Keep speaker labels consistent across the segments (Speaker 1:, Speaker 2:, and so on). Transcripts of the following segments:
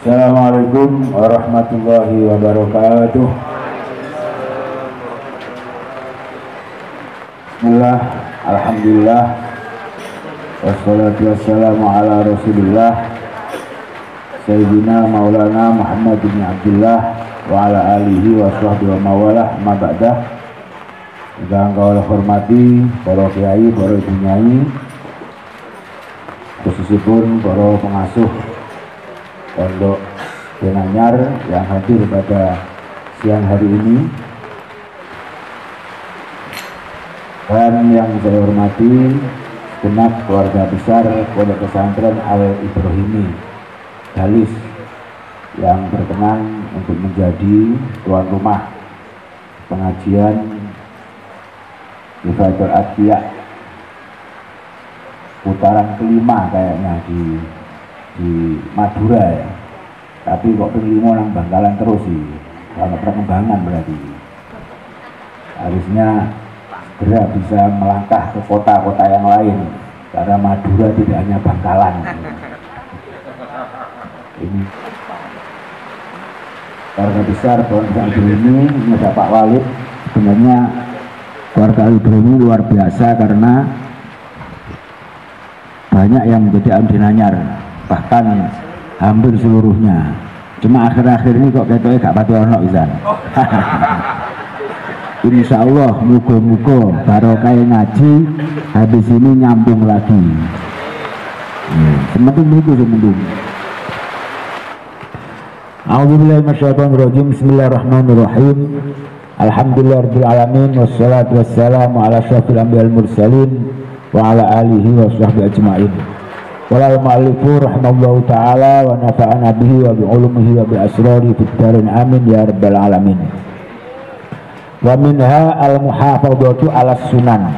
Speaker 1: Assalamualaikum warahmatullahi wabarakatuh. Bismillah, alhamdulillah, wassalatu wassalamu ala rasulillah Sayyidina Maulana Muhammad bin Abdullah wa ala alihi wa sahbihi wa mawalah ma ba'dah. Yang kau hormati para kiai, para ibu nyai, khususipun para pengasuh Pondok Denanyar yang hadir pada siang hari ini, dan yang saya hormati segenap keluarga besar Pondok Pesantren Al Ibrahimi Dalis yang berkenan untuk menjadi tuan rumah pengajian Ifatul Atqiya putaran kelima kayaknya di Madura ya, tapi kok penglima nang Bangkalan terus sih, kalau perkembangan berarti harusnya segera bisa melangkah ke kota-kota yang lain, karena Madura tidak hanya Bangkalan. Ini keluarga besar keluarga ini ada Pak Walid. Sebenarnya keluarga ini luar biasa karena banyak yang menjadi alumni Denanyar, bahkan hampir seluruhnya. Cuma akhir-akhir ini kok ketoknya gak pati ono Izan. Insya Allah muga-muga barokah ngaji habis ini nyambung lagi. Sementing itu sementing. A'udzubillahi minasyaitonirrajim. Bismillahirrahmanirrahim. Alhamdulillahirabbil alamin wassalatu wassalamu ala asyrofil anbiya'il mursalin wa ala alihi wa sahbihi ajma'in. Walal ma'alifu rahimahullahu ta'ala wa nafa'ana bihi wa bi'ulumihi wa bi'asrari fid darin amin ya rabbal alamin. Wa minha al-muhafadhatu ala sunan.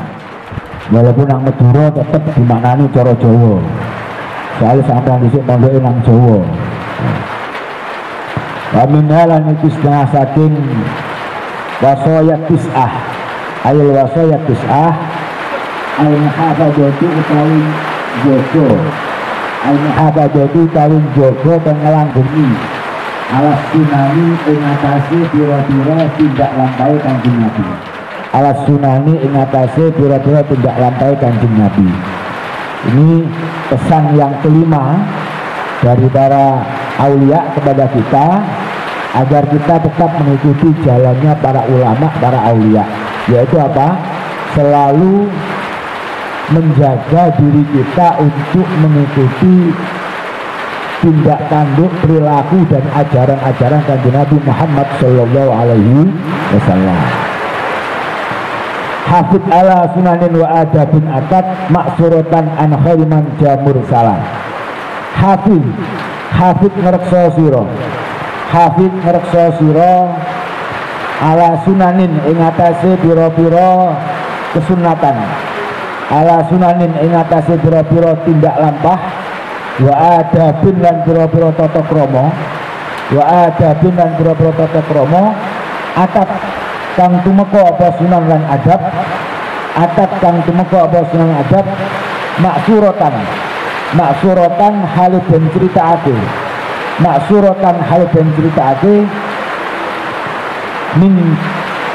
Speaker 1: Walaupun nang Madura tetep dimaknani cara Jawa, soalnya sampeyan dhisik pondoke nang Jawa. Wa minha lan iku setengah saking wasaya tis'ah, ayat wasaya tis'ah al-muhafadhatu utawi jogo, al-muhafadhatu utawi jogo pengelanggengi alas sunani ingatasi pira-pira tidak lampai Kanjeng Nabi. Alas sunani ingatasi pira-pira tidak lampai Kanjeng Nabi. Ini pesan yang kelima dari para aulia kepada kita, agar kita tetap mengikuti jalannya para ulama, para aulia, yaitu apa? Selalu menjaga diri kita untuk mengikuti tindak tanduk, perilaku dan ajaran-ajaran Kanjeng Nabi Muhammad Sallallahu Alaihi Wasallam. Hafid ala sunanin wa adabin atat maksuratan an khaiman jamur salam. Hafid ngerekso siro, hafid ngerekso siro ala sunanin ingatasi piro-piro kesunatan, ala sunanin ingatasi piro-piro tindak lampah, wa adabin lan piro-piro tata krama, wa adabin lan piro-piro tata krama, atat kang tumeka apa sunan lan adab, atat kang tumeka apa sunan adab, maksuratan halid dan ceritaake, maksuratan halid dan ceritaake min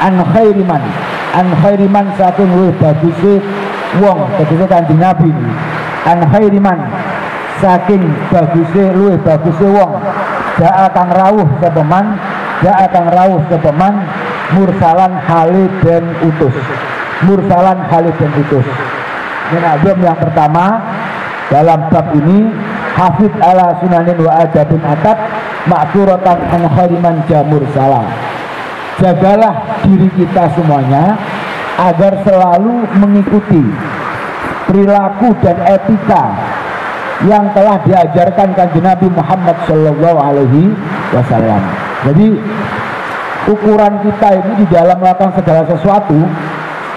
Speaker 1: an khairiman saking luwih baguse wong, tegese Kanjeng Nabi an khairiman saking baguse luwih baguse wong, jaa kang rawuh sepeman mursalan halid dan utus, mursalan halid dan utus. Ini azam yang pertama dalam bab ini, hafid ala sunanin wa adabin atat maksuratan an khairiman jamur salam. Jagalah diri kita semuanya agar selalu mengikuti perilaku dan etika yang telah diajarkan Kanjeng Nabi Muhammad Sallallahu Alaihi Wasallam. Jadi ukuran kita ini di dalam melakukan segala sesuatu,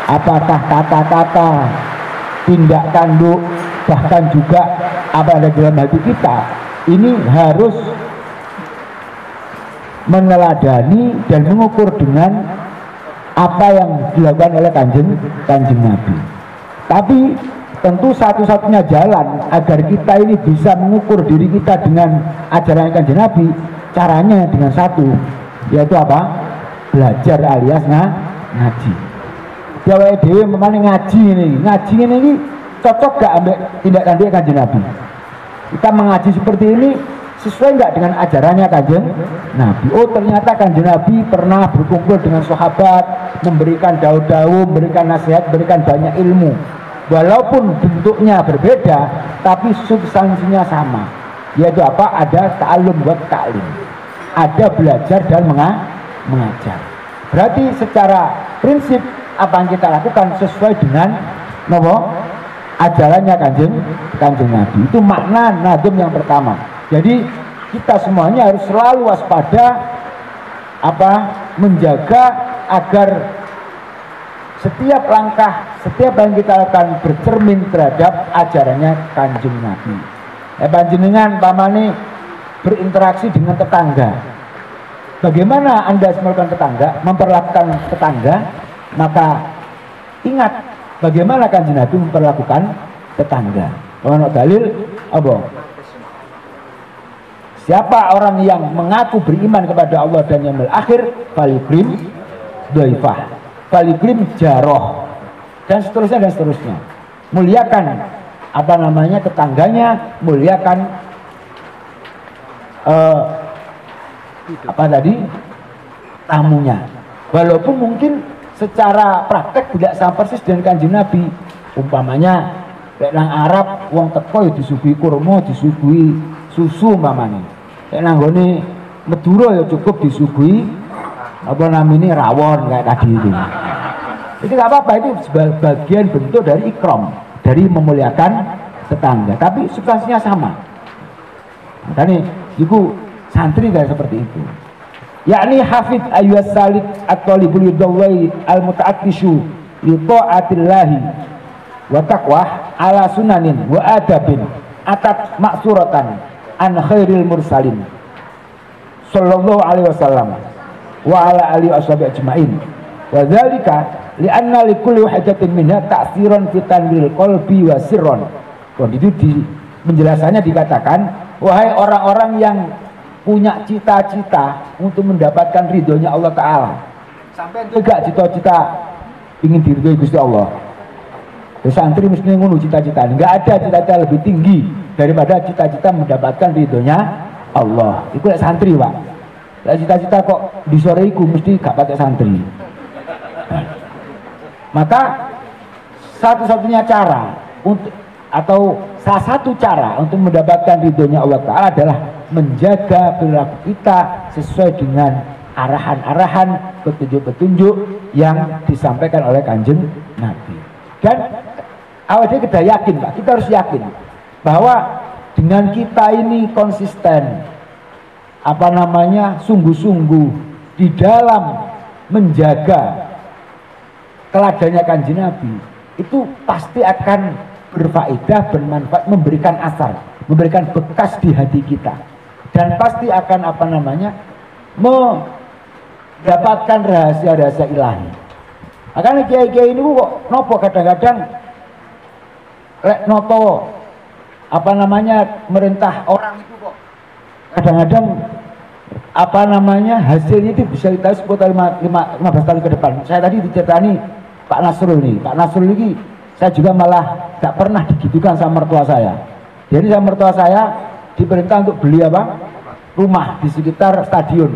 Speaker 1: apakah kata-kata, tindak tanduk, bahkan juga apa ada dalam hati kita, ini harus meneladani dan mengukur dengan apa yang dilakukan oleh kanjeng Nabi. Tapi tentu satu-satunya jalan agar kita ini bisa mengukur diri kita dengan ajaran Kanjeng Nabi, caranya dengan satu, yaitu apa? Belajar alias ngaji. Dewe dewe memang ngaji ini cocok gak ambek tindak tanduk Kanjeng Nabi? Kita mengaji seperti ini sesuai nggak dengan ajarannya Kanjeng Nabi? Oh ternyata Kanjeng Nabi pernah berkumpul dengan sahabat, memberikan daun-daun, memberikan nasihat, memberikan banyak ilmu. Walaupun bentuknya berbeda, tapi substansinya sama. Yaitu apa? Ada ta'allum wa ta'lim. Ada belajar dan mengajar. Berarti secara prinsip apa yang kita lakukan sesuai dengan ajarannya Kanjeng Nabi. Itu makna nadum yang pertama. Jadi kita semuanya harus selalu waspada menjaga agar setiap langkah, setiap yang kita lakukan bercermin terhadap ajarannya Kanjeng Nabi. Panjenengan pamane berinteraksi dengan tetangga. Bagaimana Anda melakukan tetangga, memperlakukan tetangga? Maka ingat bagaimana Kanjeng Nabi memperlakukan tetangga. Ono dalil apa? Siapa orang yang mengaku beriman kepada Allah dan yaumil akhir, falikrim dhaifah, falikrim jaroh, dan seterusnya. Muliakan tetangganya, muliakan tamunya. Walaupun mungkin secara praktek tidak sama persis dengan Kanjeng Nabi. Umpamanya nang Arab wong teko disuguhi kurma, disuguhi susu umpamanya. Nang nggone Madura ya cukup disuguhi rawon kayak tadi itu. Itu nggak apa-apa, itu bagian bentuk dari ikram, dari memuliakan tetangga. Tapi substansinya sama. Makanya itu santri kayak seperti itu. Yakni hafid ayyus salik at-talibul yudawai al-muta'attishu li ta'atillahi wa taqwa ala sunanin wa adabin atat maksuratan an khairil mursalin sallallahu alaihi wasallam wa ala alihi washabihi ajma'in. Wa dzalika li'anna likulli wahidatin minha ta'siran fi tanwil qalbi wa sirron. Itu di penjelasannya dikatakan, wahai orang-orang yang punya cita-cita untuk mendapatkan ridhonya Allah Ta'ala, sampai juga cita-cita ingin diridhoi Gusti Allah. Santri mesti ngono cita-cita. Enggak ada cita-cita lebih tinggi daripada cita-cita mendapatkan ridhonya Allah. Itu santri, Pak. Lah cita-cita kok di sore iku mesti gak pakai santri. Maka satu-satunya cara salah satu cara untuk mendapatkan ridhonya Allah Ta'ala adalah menjaga perilaku kita sesuai dengan arahan-arahan, petunjuk-petunjuk yang disampaikan oleh Kanjeng Nabi. Dan awalnya kita yakin, Pak, kita harus yakin bahwa dengan kita ini konsisten, sungguh-sungguh di dalam menjaga teladannya Kanjeng Nabi, itu pasti akan berfaedah, bermanfaat, memberikan asar, memberikan bekas di hati kita, dan pasti akan mendapatkan rahasia-rahasia ilahi. Makanya kiai-kiai ini kok nopo kadang-kadang noto merintah orang itu kok kadang-kadang hasilnya itu bisa kita 10 15 tahun ke depan. Saya tadi diceritani Pak Nasrul nih. Pak Nasrul ini saya juga malah gak pernah digitukan sama mertua saya. Jadi sama mertua saya diperintah untuk beli rumah di sekitar stadion.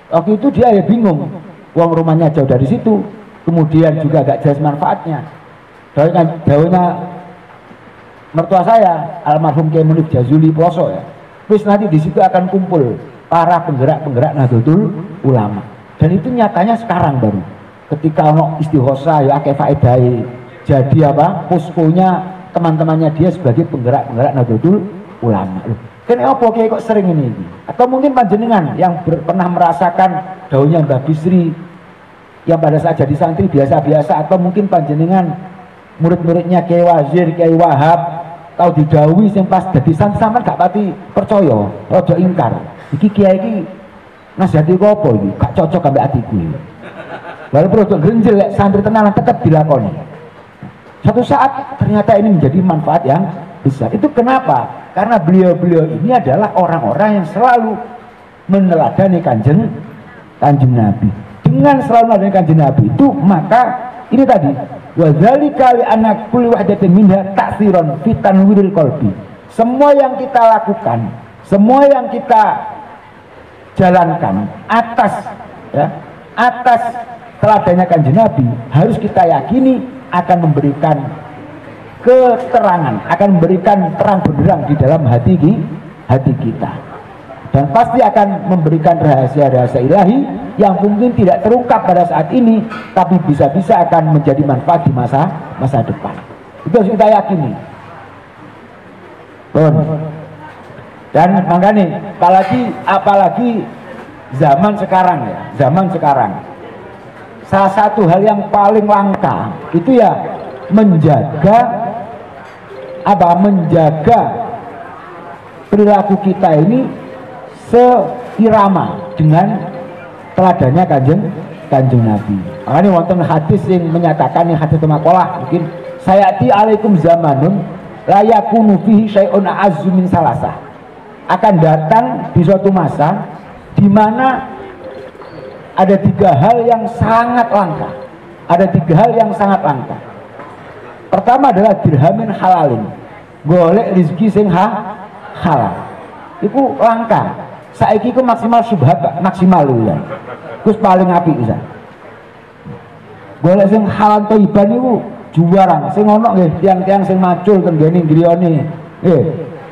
Speaker 1: Waktu itu dia ya bingung, uang rumahnya jauh dari situ, kemudian juga gak jelas manfaatnya. Daunnya mertua saya almarhum Kiai Munif Jazuli Poso ya. Terus nanti di situ akan kumpul para penggerak-penggerak Nahdlatul Ulama. Dan itu nyatanya sekarang baru. Ketika ono istighosa ya akeh faedahe. Jadi poskonya teman-temannya dia sebagai penggerak-penggerak Nahdlatul Ulama. Kenapa Kiai kok sering ini? Atau mungkin panjenengan yang pernah merasakan daunnya Mbah Bisri yang pada saat jadi santri biasa-biasa, atau mungkin panjenengan murid-muridnya Kiai Wazir, Kiai Wahab, tahu didawi sing pas dadi santri sampean gak pati percaya, rada ingkar. Iki Kiai iki nasihati kok apa iki? Gak cocok ambek atiku iki. Walaupun rada grenjel lek santri tenanan tetep dilakoni. Suatu saat ternyata ini menjadi manfaat yang besar. Itu kenapa? Karena beliau-beliau ini adalah orang-orang yang selalu meneladani kanjeng Nabi. Dengan selalu meneladani kanjeng Nabi itu, maka ini tadi wadzalika li anna kulli wahdatin minha ta'siran fi tanwiril qalbi. Semua yang kita lakukan, semua yang kita jalankan atas teladannya kanjeng Nabi, harus kita yakini akan memberikan keterangan, akan memberikan terang benderang di dalam hati kita, dan pasti akan memberikan rahasia-rahasia ilahi yang mungkin tidak terungkap pada saat ini, tapi bisa-bisa akan menjadi manfaat di masa depan. Itu harus kita yakini. Dan makanya apalagi zaman sekarang ya, salah satu hal yang paling langka itu ya menjaga perilaku kita ini seirama dengan teladannya kanjeng Nabi. Makanya wonten hadis yang menyatakan, yang hadis maqalah mungkin, sayati alaikum zamanun la yakunu fihi syai'un a'azzu min salasah. Akan datang di suatu masa di mana ada 3 hal yang sangat langka. Pertama adalah dirhamin halalin, golek rezeki sing halal. Iku langka. Saiki ku maksimal subhat, maksimal ya. Terus paling apik bisa. Golek sing halal thayyiban iku juara. Sing ono nggih tiang-tiang sing macul ten ngene griyane.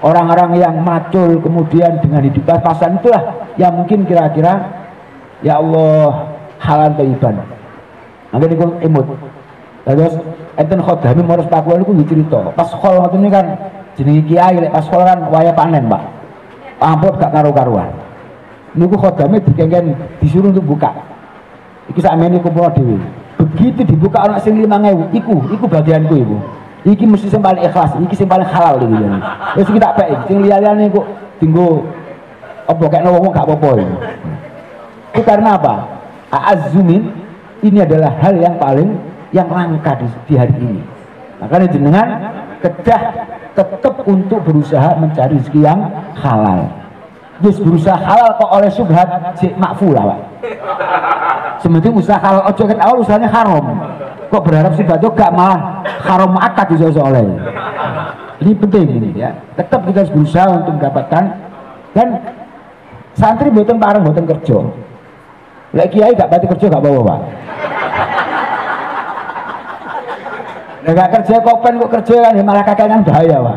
Speaker 1: Orang-orang yang macul kemudian dengan hidup pas-pasan, itulah yang mungkin kira-kira ya Allah halal thayyiban. Mangke niku imut. Terus enten khodami harus takwa niku cerita. Pas khol ngoten niku kan jenenge kiai, lek pas khol kan waya panen, Pak. Amplop gak karu-karuan. Niku khodame dikengken disuruh untuk buka. Iki sakmene kumpul dhewe. Begitu dibuka ana sing 5.000, iku bagianku iku. Iki mesti sing paling ikhlas, iki sing paling halal iki jane. Wis iki tak pek, sing liya-liyane kok dienggo apa kekno wong gak apa-apa iki. Itu karena apa? A'azzumin, ini adalah hal yang paling yang langka di hari ini. Makanya jenengan kedah tetap untuk berusaha mencari rezeki yang halal. Just berusaha halal kok oleh subhat si makfulah, Pak. Sementing usaha halal, ojo ket awal usahanya haram. Kok berharap subhat itu gak malah haram akad bisa oleh. Ini penting ini ya. Tetap kita harus berusaha untuk mendapatkan, dan santri mboten pareng mboten kerja. Lek kiai gak pati kerja gak bawa, Pak. Gak kerja kopen kok kerja kan malah kakean bahaya, Pak.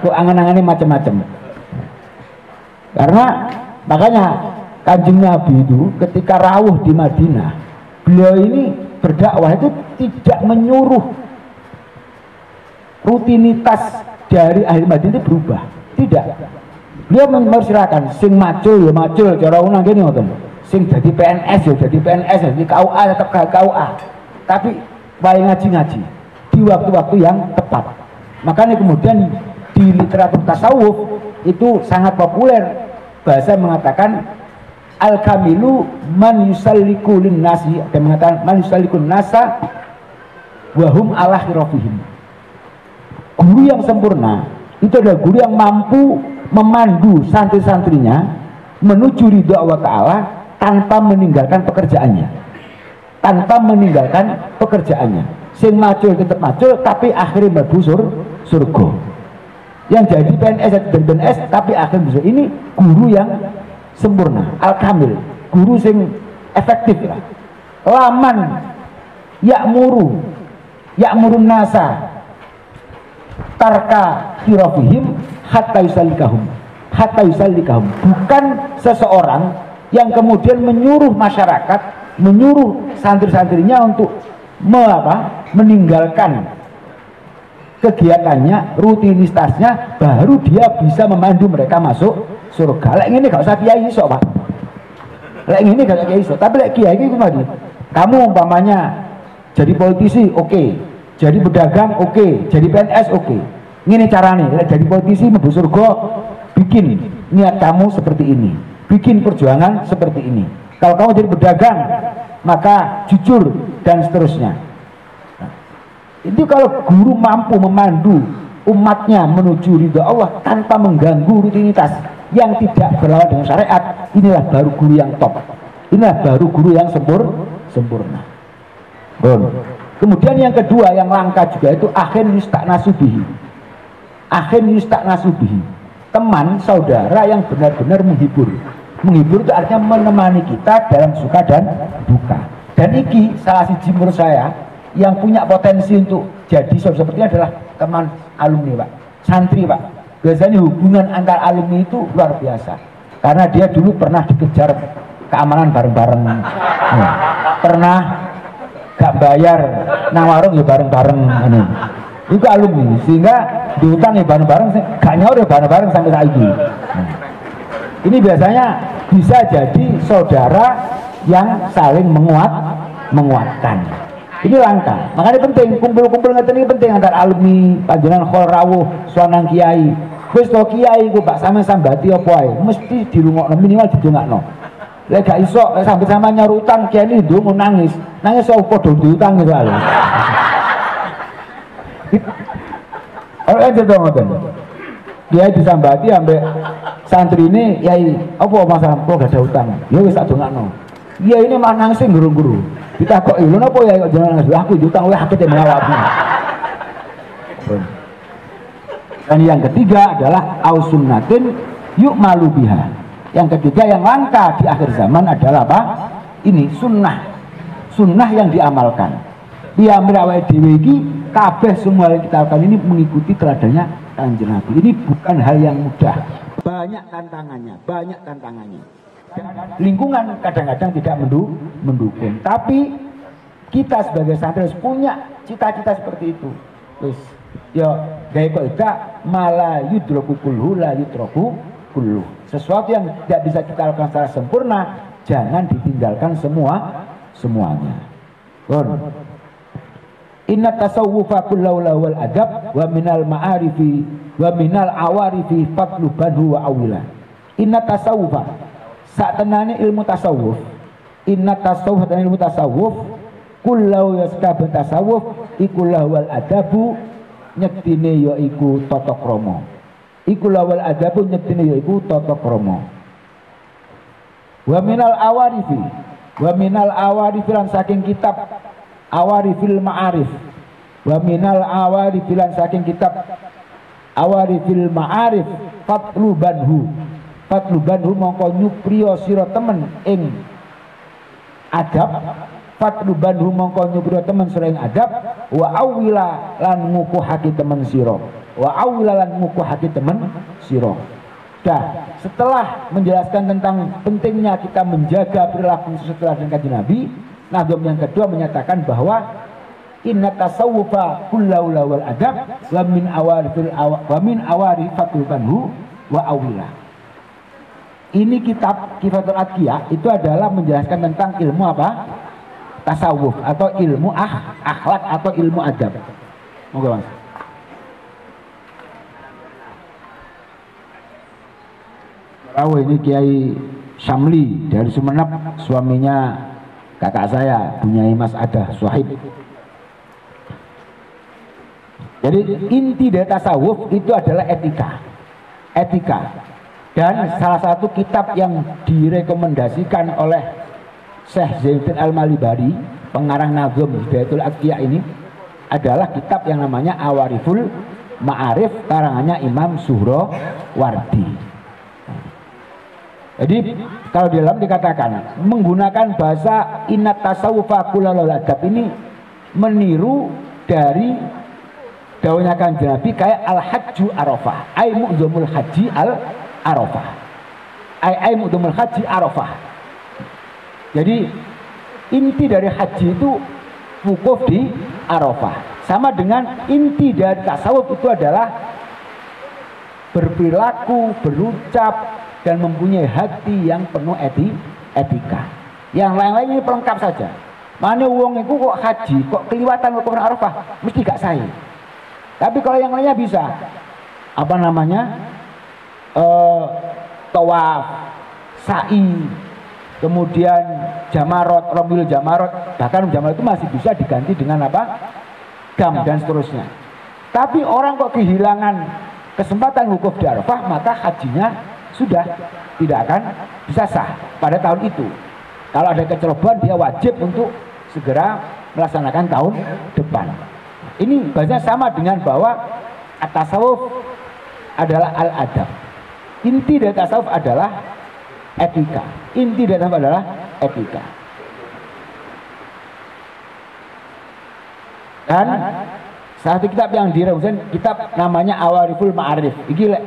Speaker 1: Kok angan-angane macam-macam. Karena makanya Kanjeng Nabi itu ketika rawuh di Madinah, beliau ini berdakwah itu tidak menyuruh rutinitas dari ahli Madinah itu berubah, tidak. Beliau mempersilahkan sing macul ya macul, cara unang gini ngoten. Sing jadi PNS ya jadi PNS, jadi KUA tetap KUA. Tapi wae ngaji-ngaji di waktu-waktu yang tepat. Makanya kemudian di literatur tasawuf itu sangat populer, bahasa mengatakan al-kamilu man yusalliku lin nasi, ada mengatakan man yusalliku nasa wahum ala khirafihim. Guru yang sempurna itu adalah guru yang mampu memandu santri-santrinya menuju ridho Allah Ta'ala tanpa meninggalkan pekerjaannya. Sing macul tetap macul tapi akhirnya mlebu surga. Yang jadi PNS dan PNS tapi akhirnya bisa. Ini guru yang sempurna, al-kamil, guru sing efektif lah. Laman ya'murun nasa tarka khirafihim hatta yusallikahum. Bukan seseorang yang kemudian menyuruh masyarakat, menyuruh santri-santrinya untuk meninggalkan kegiatannya, rutinitasnya, baru dia bisa memandu mereka masuk surga. Lek ngene gak usah kiai iso, Pak. Lek ngene gak usah kiai iso, tapi lek kiai iki tadi. Kamu umpamanya jadi politisi, oke. Jadi pedagang, oke. Jadi PNS, oke. Ngene carane, lek jadi politisi mlebu surga, bikin niat kamu seperti ini. Bikin perjuangan seperti ini. Kalau kamu jadi pedagang, maka jujur dan seterusnya. Itu kalau guru mampu memandu umatnya menuju ridho Allah tanpa mengganggu rutinitas yang tidak berlawan dengan syariat, inilah baru guru yang top. Inilah baru guru yang sempurna. Kemudian yang kedua yang langka juga itu akhin yusta'nasubihi. Akhin yusta'nasubihi, teman saudara yang benar-benar menghibur. Menghibur itu artinya menemani kita dalam suka dan duka. Dan iki salah siji menurut saya yang punya potensi untuk jadi seperti ini adalah teman alumni, Pak, santri, Pak. Biasanya hubungan antar alumni itu luar biasa karena dia dulu pernah dikejar keamanan bareng-bareng, pernah gak bayar nang warung ya bareng-bareng ini. Itu alumni, sehingga diutang ya bareng-bareng, gak nyaur ya bareng-bareng sampai saat ini. Ini biasanya bisa jadi saudara yang saling menguatkan. Ini langka, makanya penting kumpul-kumpul ngeten ini penting antar alumni panjenengan khol rawuh suanang kiai. Wis to kiai ku Pak sampe sambati apa ae mesti dirungokno, minimal didongakno. Lek gak iso sampe sama nyarutan kiai ini ndonga nangis padha diutang soalé. Ora aja to ngoten. Kiai disambati ambek santri ini, yai apa masalah kok gak ada utang? Ya wis tak dongakno. Iya ini mah nangis guru-guru. Ditakoki, lho napa ya kok jenengan nangis? Aku diutang wae hakite mengawakmu. Dan yang ketiga adalah ausunnatin yuk malu biha. Yang ketiga yang langka di akhir zaman adalah apa? Ini sunnah. Sunnah yang diamalkan. Dia merawat dhewe iki kabeh semua yang kita lakukan ini mengikuti teladannya Kanjeng Nabi. Ini bukan hal yang mudah. Banyak tantangannya, banyak tantangannya. Lingkungan kadang-kadang tidak mendukung, tapi kita sebagai santri punya cita-cita seperti itu. Terus, ya gaya kok tidak malah yudroku kulhu la yudroku kulhu. Sesuatu yang tidak bisa kita lakukan secara sempurna, jangan ditinggalkan semuanya. Inna tasawwufa kullaula wal adab wa minal ma'arifi wa minal awarifi fatlubanhu wa awila. Inna tasawwufa saat tenane ilmu tasawuf, inna tasawuf dan ilmu tasawuf kullau yaskabun tasawuf ikulah wal adabu nyektine yaiku tata krama. Ikulah wal adabu nyektine yaiku tata krama. Wa minal awarifi lan saking kitab awarifil ma'arif. Wa minal awarifi lan saking kitab awarifil ma'arif fatlubanhu mongko nyupriya sira temen ing adab. Fatlubanhu mongko nyupriya temen sira ing adab wa awila lan ngukuhake temen sira. Wa awila lan ngukuhake temen sira. Dah, setelah menjelaskan tentang pentingnya kita menjaga perilaku setelah dengan Kanjeng Nabi, Nazm yang kedua menyatakan bahwa inna tasawufa kullaula wal adab wa min awari fatlubanhu wa awila. Ini kitab Kifatul Adqiyah itu adalah menjelaskan tentang ilmu apa? Tasawuf atau ilmu akhlak atau ilmu adab. Moga Mas. Ini Kiai Syamli dari Sumeneb, suaminya kakak saya, Bunyai Mas Adah Suhaib. Jadi inti dari tasawuf itu adalah etika. Dan salah satu kitab yang direkomendasikan oleh Syekh Zainuddin Al-Malibari, pengarang Nazm Hidayatul Adqiyah ini adalah kitab yang namanya Awariful Ma'arif karangannya Imam Suhrawardi. Jadi kalau di dalam dikatakan menggunakan bahasa inat tasawufa kulalul adab ini meniru dari daunnya Kanjeng Nabi kayak al-hajju arafah, ay mu'dzamul haji al-arafah, ay mu'dzamul haji arafah. Jadi inti dari haji itu wukuf di Arafah. Sama dengan inti dari tasawuf itu adalah berperilaku, berucap dan mempunyai hati yang penuh etika. Yang lain-lain ini pelengkap saja. Mana wong itu kok haji, kok keliwatan wukuf Arafah, mesti gak sahih. Tapi kalau yang lainnya bisa, apa namanya, tawaf, sa'i, kemudian jamarot, romil jamarot, bahkan jamarot itu masih bisa diganti dengan apa?
Speaker 2: dam dan seterusnya. Tapi orang kok kehilangan kesempatan wukuf di Arafah, maka hajinya sudah tidak akan bisa sah pada tahun itu. Kalau ada kecerobohan, dia wajib untuk segera melaksanakan tahun depan. Ini bahasanya sama dengan bahwa at-tasawuf adalah al-adab. Inti dari tasawuf adalah etika. Inti dari tasawuf adalah etika. Dan satu kitab yang diremuskan, kitab namanya Awariful Ma'arif. Iki lek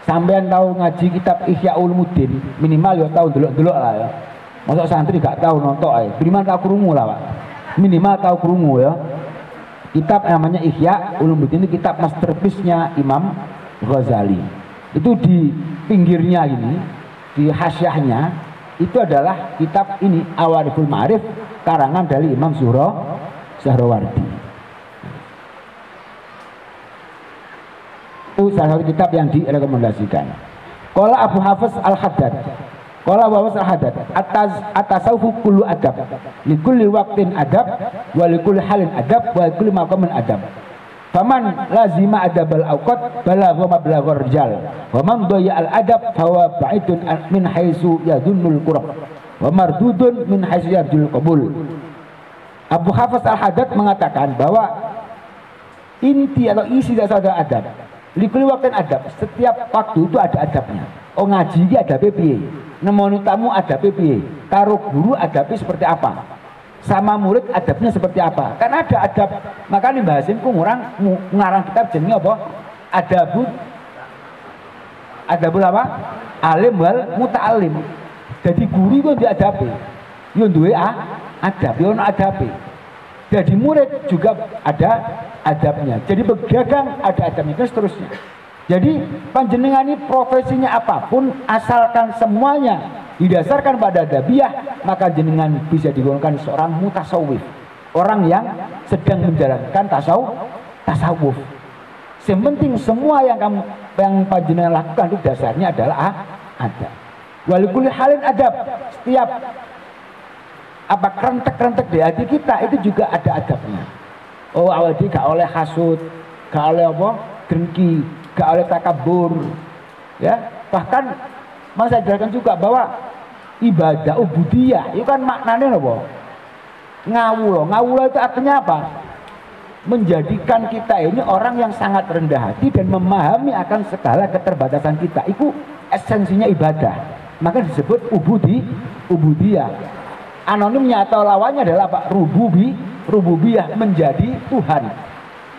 Speaker 2: sampean tahu ngaji kitab Ihya Ulumuddin, minimal ya tahu delok-delok lah ya. Masuk santri gak tahu nonton ae. Minimal tahu krungu lah, Pak. Minimal tahu krungu ya. Kitab namanya Ihya Ulumuddin, itu kitab masterpiece-nya Imam Ghazali. Itu di pinggirnya ini, di hasyahnya itu adalah kitab ini Awariful Ma'arif karangan dari Imam Suhrawardi. Itu salah satu kitab yang direkomendasikan. Qala Abu Hafiz Al-Haddad. Qala Abu Hafiz Al-Haddad, at-tasawuf kullu adab. Li kulli waqtin adab wa li kulli halin adab wa li kulli maqamin adab. Faman lazima adabal awqat balagha mablaghar rijal. Wa man daya al-adab fahuwa ba'idun min haitsu yadunnul qurb. Wa mardudun min haitsu yarjul qabul. Abu Hafiz Al-Haddad mengatakan bahwa inti atau isi dasar adab, likuli waktu adab, setiap waktu itu ada adabnya. Oh ngaji ini adabnya piye, nemoni tamu adabnya piye, karo guru adabnya seperti apa, sama murid adabnya seperti apa. Kan ada adab, maka dibahasin ku ngarang kitab jenenge apa? Adabul apa? Alim wal muta'alim. Jadi guru itu diadabi, yo duwe adab, yo ono adabe. Jadi murid juga ada adabnya. Jadi bedagang ada adabnya dan seterusnya. Jadi panjenengan ini profesinya apapun, asalkan semuanya didasarkan pada adabiyah, maka jenengan bisa digolongkan seorang mutasawwif, orang yang sedang menjalankan tasawuf. Yang penting semua yang panjenengan lakukan itu dasarnya adalah adab. Walikul halin adab, setiap apa kerentek-kerentek di hati kita itu juga ada adabnya. Oh awalnya gak oleh hasud, gak oleh apa dengki, gak oleh takabur, ya. Bahkan saya jelaskan juga bahwa ibadah ubudiyah itu kan maknanya apa? Ngawulo. Ngawulo itu artinya apa? Menjadikan kita ini orang yang sangat rendah hati dan memahami akan segala keterbatasan kita. Itu esensinya ibadah. Maka disebut ubudiyah. Anonimnya atau lawannya adalah apa? Rububiyah, menjadi Tuhan.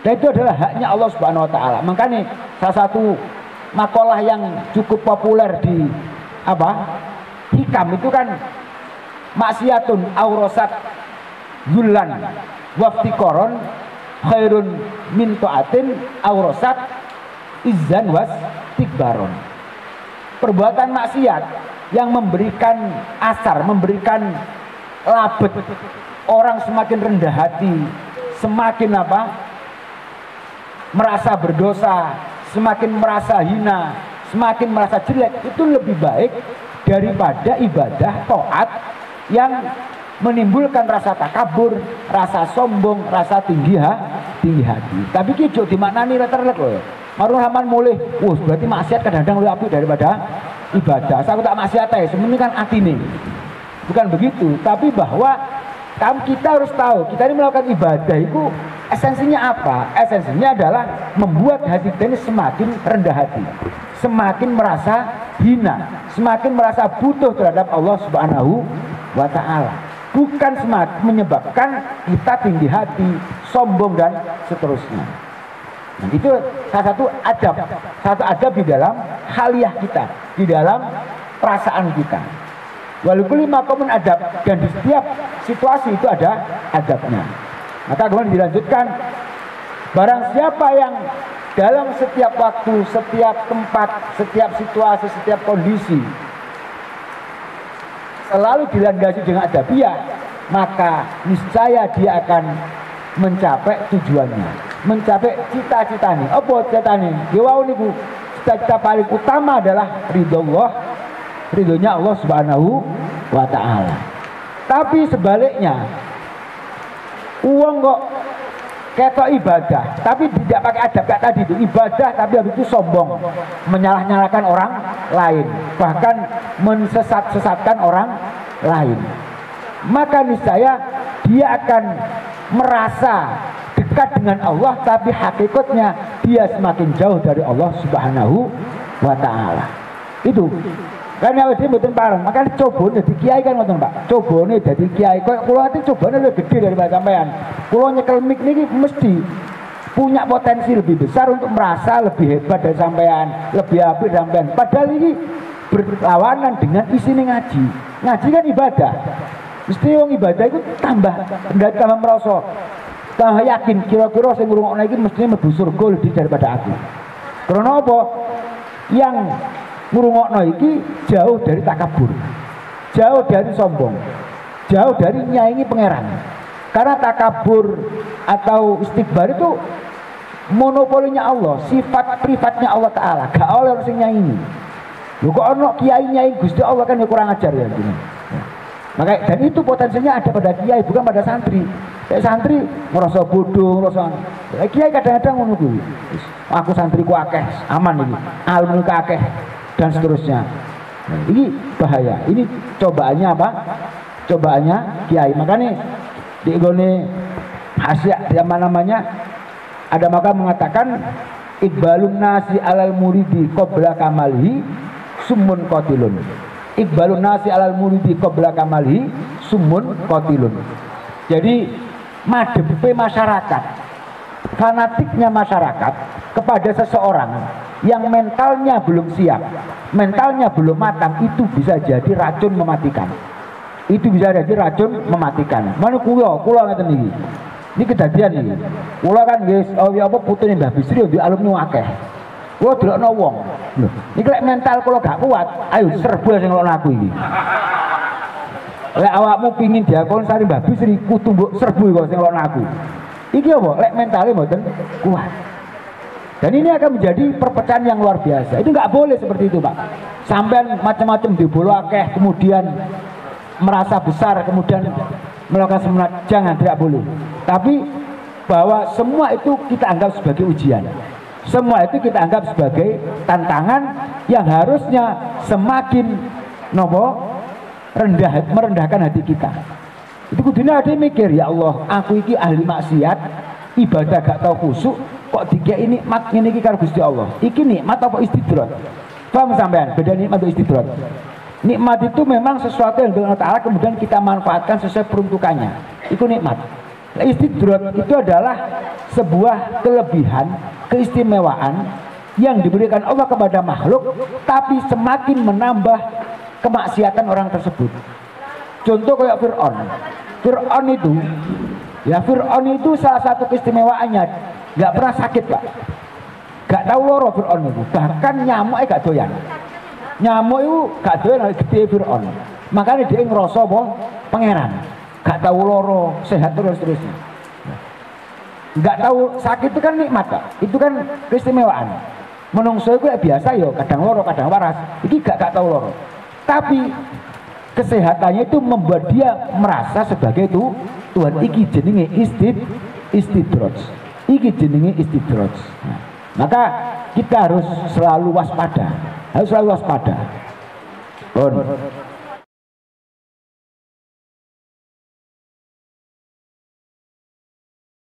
Speaker 2: Dan itu adalah haknya Allah Subhanahu wa taala. Makanya salah satu makalah yang cukup populer di Hikam itu kan maksiatun aurosat yulan waftikoron khairun min taatin aurosat izzan was tikbaron. Perbuatan maksiat yang memberikan asar, memberikan labet, orang semakin rendah hati, semakin merasa berdosa, semakin merasa hina, semakin merasa jelek, itu lebih baik daripada ibadah taat yang menimbulkan rasa takabur, rasa sombong, rasa tinggi hati. Tapi kijo dimaknani rata-rata loh. Maruhaman mulih, berarti maksiat kadang-kadang lebih apik daripada ibadah. Saya tak maksiat ya, sebenarnya kan atine. Bukan begitu, tapi bahwa kita harus tahu, kita ini melakukan ibadah itu esensinya apa? Esensinya adalah membuat hati kita ini semakin rendah hati, semakin merasa hina, semakin merasa butuh terhadap Allah Subhanahu wa ta'ala. Bukan semakin menyebabkan kita tinggi hati, sombong dan seterusnya. Nah, itu salah satu adab di dalam haliyah kita, di dalam perasaan kita. Walikul maqamun adab, dan di setiap situasi itu ada adabnya. Maka kemudian dilanjutkan, barang siapa yang dalam setiap waktu, setiap tempat, setiap situasi, setiap kondisi selalu dilandasi dengan adabiyah, maka niscaya dia akan mencapai tujuannya, mencapai cita-citanya. Apa cita-citanya? Cita-cita paling utama adalah ridhonya Allah Subhanahu wa ta'ala. Tapi sebaliknya, uang kok ketok ibadah tapi tidak pakai adab kayak tadi itu, ibadah tapi habis itu sombong, menyalah-nyalahkan orang lain, bahkan mensesat-sesatkan orang lain, maka niscaya dia akan merasa dekat dengan Allah tapi hakikatnya dia semakin jauh dari Allah Subhanahu wa ta'ala. Itu kan ya dia mboten pareng, makanya cobone dadi kiai kan ngoten Pak. Cobone dadi kiai kok kula ati cobane lebih gede daripada sampean. Kula nyekel mik niki mesti punya potensi lebih besar untuk merasa lebih hebat dari sampean, lebih apik dari sampean. Padahal ini berlawanan dengan isine ngaji. Ngaji kan ibadah. Mesti wong ibadah itu tambah merasa, tambah yakin kira-kira sing ngrungokno iki mesti mlebu surga lebih daripada aku. Karena apa? Yang ngrungokno iki jauh dari takabur, jauh dari sombong, jauh dari nyaingi pangeran. Karena takabur atau istikbar itu monopolinya Allah, sifat privatnya Allah Ta'ala, gak oleh orang sing nyaingi. Lho kok ono kiai nyaingi Gusti Allah kan ya kurang ajar ya gini. Maka dan itu potensinya ada pada kiai bukan pada santri. Kayak santri ngerasa bodoh, ngerasa kiai kadang-kadang ngono kuwi. Aku santriku akeh, aman iki. Alumni akeh dan seterusnya. Ini bahaya. Ini cobaannya apa? Cobaannya kiai. Makanya di gone Asia apa namanya? Ada maka mengatakan Iqbalun nasi alal muridi qabla kamalihi summun qatilun. Iqbalun nasi alal muridi qabla kamalihi summun qatilun. Jadi madhepe masyarakat, fanatiknya masyarakat kepada seseorang yang mentalnya belum siap, mentalnya belum matang, itu bisa jadi racun mematikan. Itu bisa jadi racun mematikan. Mana kula ngeten iki. Ini kejadian nih. Kula kan guys, apa putune Mbah Bisri di alumni akeh. Kula delokno wong. Lho, iki lek mental kula gak kuat, ayo serbu sing ngono aku iki. Lek awakmu pingin diakon sari Mbah Bisri kudu mbok serbu kok sing ngono aku. Iki apa? Lek mentale mboten kuat. Dan ini akan menjadi perpecahan yang luar biasa. Itu nggak boleh seperti itu Pak. Sampai macam-macam dibolo akeh, kemudian merasa besar, kemudian melakukan semangat, jangan, tidak boleh. Tapi bahwa semua itu kita anggap sebagai ujian. Semua itu kita anggap sebagai tantangan yang harusnya semakin merendahkan hati kita. Itu kudunya ada yang mikir, ya Allah, aku iki ahli maksiat, ibadah gak tahu khusyuk, kok dikei nikmat ngene iki karo Gusti Allah. Iki nikmat apa istidrat? Paham sampean? Beda nikmat atau istidrat. Nikmat itu memang sesuatu yang Allah Ta'ala kemudian kita manfaatkan sesuai peruntukannya. Itu nikmat. Istidrat itu adalah sebuah kelebihan, keistimewaan yang diberikan Allah kepada makhluk, tapi semakin menambah kemaksiatan orang tersebut. Contoh kayak Fir'aun. Fir'aun itu salah satu keistimewaannya nggak pernah sakit Pak, gak tahu loro Fir'aun itu, bahkan nyamuknya gak doyan. Nyamuk itu gak doyan gede Fir'aun, makanya dia ngerasa pangeran, gak tahu loro, sehat terus-terusnya. Gak tahu sakit itu kan nikmat Pak, itu kan keistimewaan. Menungso itu biasa yo, kadang loro kadang waras, ini gak tahu loro. Tapi kesehatannya itu membuat dia merasa sebagai itu Tuhan. Iki jenenge istidraj. Iki jenenge istidraj. Nah, maka kita harus selalu waspada. Harus selalu waspada.